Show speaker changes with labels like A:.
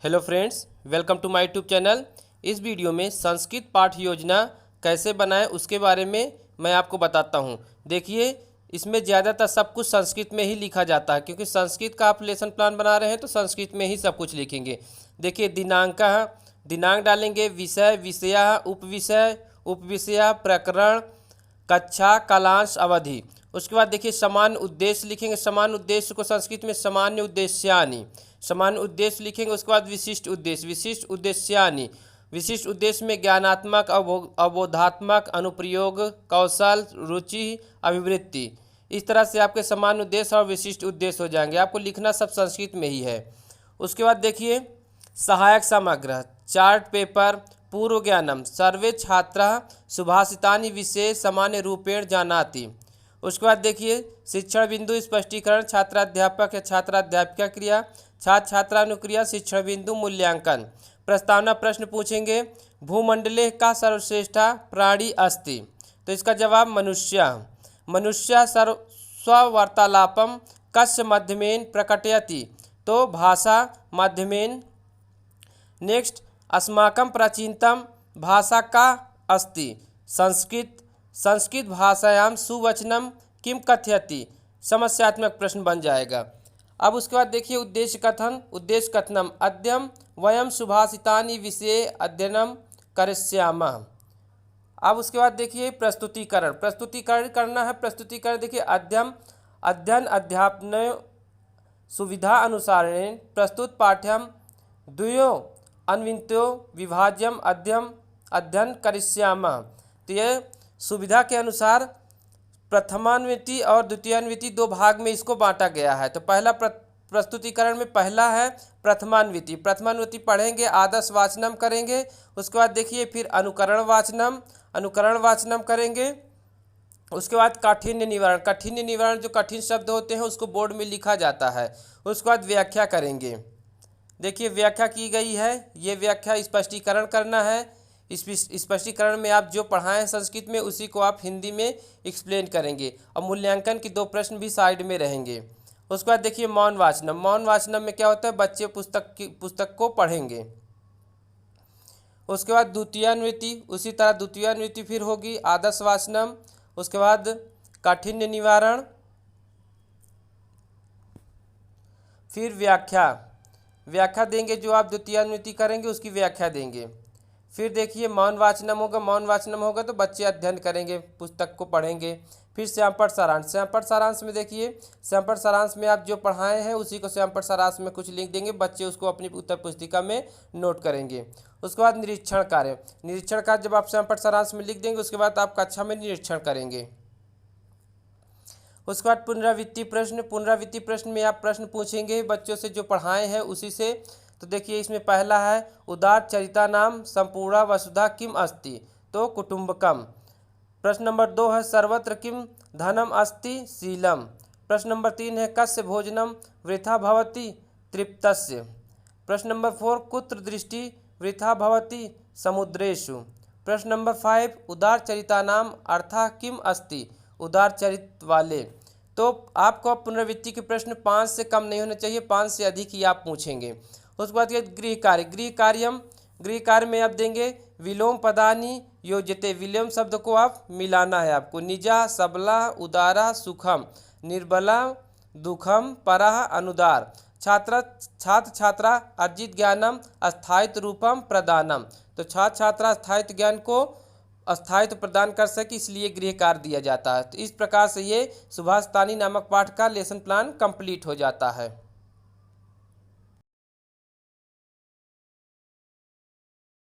A: Hello friends, welcome to my YouTube channel. इस video में संस्कृत पाठ योजना कैसे बनाएं उसके बारे में मैं आपको बताता हूं। देखिए, इसमें ज़्यादातर सब कुछ संस्कृत में ही लिखा जाता है, क्योंकि संस्कृत का आप लेसन प्लान बना रहे हैं तो संस्कृत में ही सब कुछ लिखेंगे। देखिए, दिनांक डालेंगे, विषय, विषया, उपविषय, उपविषया, प्रकरण, कक्षा, कालांश, अवधि। उसके बाद देखिए समान उद्देश्य लिखेंगे। समान उद्देश्य को संस्कृत में सामान्य उद्देश्यानि, सामान्य उद्देश्य लिखेंगे। उसके बाद विशिष्ट उद्देश्य, विशिष्ट उद्देश्यानि। विशिष्ट उद्देश्य में ज्ञानात्मक, अवबोधात्मक, अनुप्रयोग, कौशल, रुचि, अभिवृत्ति। इस तरह से आपके समान उद्देश्य और विशिष्ट उद्देश्य हो जाएंगे। आपको लिखना सब संस्कृत में ही है। उसके बाद देखिए सहायक सामग्री, चार्ट पेपर, पूर्व ज्ञानम, सर्वे छात्राः सुभाषितानि विषये सामान्य रूपेण जानाति। उसके बाद देखिए शिक्षण बिंदु स्पष्टीकरण, छात्राध्यापक या छात्राध्यापिका क्रिया, छात्र छात्रानुक्रिया, शिक्षण बिंदु, मूल्यांकन। प्रस्तावना प्रश्न पूछेंगे, भूमंडले का सर्वश्रेष्ठा प्राणी अस्ति, तो इसका जवाब मनुष्य। मनुष्य स्ववार्तालापम कस्य माध्यमेन प्रकटयति, तो भाषा माध्यमेन। नेक्स्ट, अस्माकं प्राचीनतम भाषा का अस्ति, संस्कृत। संस्कृत भाषायां सुवचनम किम कथयति, समस्यात्मक प्रश्न बन जाएगा। अब उसके बाद देखिए उद्देश्य कथन। उद्देश्य कथनम, अद्यम वयम सुभाषितानि विषये अध्ययनम करिष्यामः। अब उसके बाद देखिए प्रस्तुतिकरण। प्रस्तुतिकरण करना है। प्रस्तुतिकरण देखिए अध्ययन अध्यापन सुविधा अनुसारेण प्रस्तुत पाठ्यम द्वयो अन्वितो विभाज्यम अध्ययन करिष्यामः। तो ये सुविधा के अनुसार प्रथमान्विति और द्वितीयान्विति दो भाग में इसको बांटा गया है। तो पहला प्रस्तुतिकरण में पहला है प्रथमान्विति। प्रथमान्विति पढ़ेंगे, आदर्श वाचनम करेंगे। उसके बाद देखिए फिर अनुकरण वाचनम करेंगे। उसके बाद काठिन्य निवारण। काठिन्य निवारण जो कठिन शब्द होते हैं उसको बोर्ड में लिखा जाता है। उसके बाद व्याख्या करेंगे। देखिए व्याख्या की गई है, ये व्याख्या स्पष्टीकरण करना है। इस स्पष्टीकरण में आप जो पढ़ाए हैं संस्कृत में उसी को आप हिंदी में एक्सप्लेन करेंगे। और मूल्यांकन के दो प्रश्न भी साइड में रहेंगे। उसके बाद देखिए मौन वाचनम। मौन वाचनम में क्या होता है, बच्चे पुस्तक को पढ़ेंगे। उसके बाद द्वितीयान्विति, उसी तरह द्वितीयान्विति फिर होगी, आदर्श वाचनम। उसके बाद काठिन्य निवारण, फिर व्याख्या देंगे। जो आप द्वितीयान्विति करेंगे उसकी व्याख्या देंगे। फिर देखिए मौन वाचनम होगा तो बच्चे अध्ययन करेंगे, पुस्तक को पढ़ेंगे। फिर श्यामपट सारांश में देखिए श्यामपट सारांश में आप जो पढ़ाए हैं उसी को श्यामपट सारांश में कुछ लिख देंगे, बच्चे उसको अपनी उत्तर पुस्तिका में नोट करेंगे। उसके बाद निरीक्षण कार्य जब आप श्यामपट सारांश में लिख देंगे उसके बाद आप कक्षा में निरीक्षण करेंगे। उसके बाद पुनरावृत्ति प्रश्न में आप प्रश्न पूछेंगे बच्चों से जो पढ़ाए हैं उसी से। तो देखिए इसमें पहला है उदार चरिता नाम संपूर्णा वसुधा किम अस्ति, तो कुटुंबकम। प्रश्न नंबर 2 है सर्वत्र किम धनम अस्ति शीलम। प्रश्न नंबर 3 है कस्य भोजनम वृथा भवति तृप्तस्य। प्रश्न नंबर 4 कुत्र दृष्टि वृथा भवति समुद्रेषु। प्रश्न नंबर 5 उदार चरिता नाम अर्था किम अस्ति, उदार चरित वाले। तो आपको पुनरावृत्ति के प्रश्न 5 से कम नहीं होने चाहिए, 5 से अधिक ही आप पूछेंगे। उसके बाद गृह कार्य में आप देंगे विलोम पदानि योज्यते। विलोम शब्द को आप मिलाना है आपको। निजा सबला उदारा सुखम, निर्बला दुखम, परह अनुदार। छात्र छात्रा अर्जित ज्ञानम अस्थायित्व रूपम प्रदानम। तो छात्र छात्रा स्थायित्व ज्ञान को अस्थायित्व प्रदान कर सके इसलिए गृह कार्य दिया जाता है। तो इस प्रकार से ये सुभाषितानि नामक पाठ का लेसन प्लान कंप्लीट हो जाता है।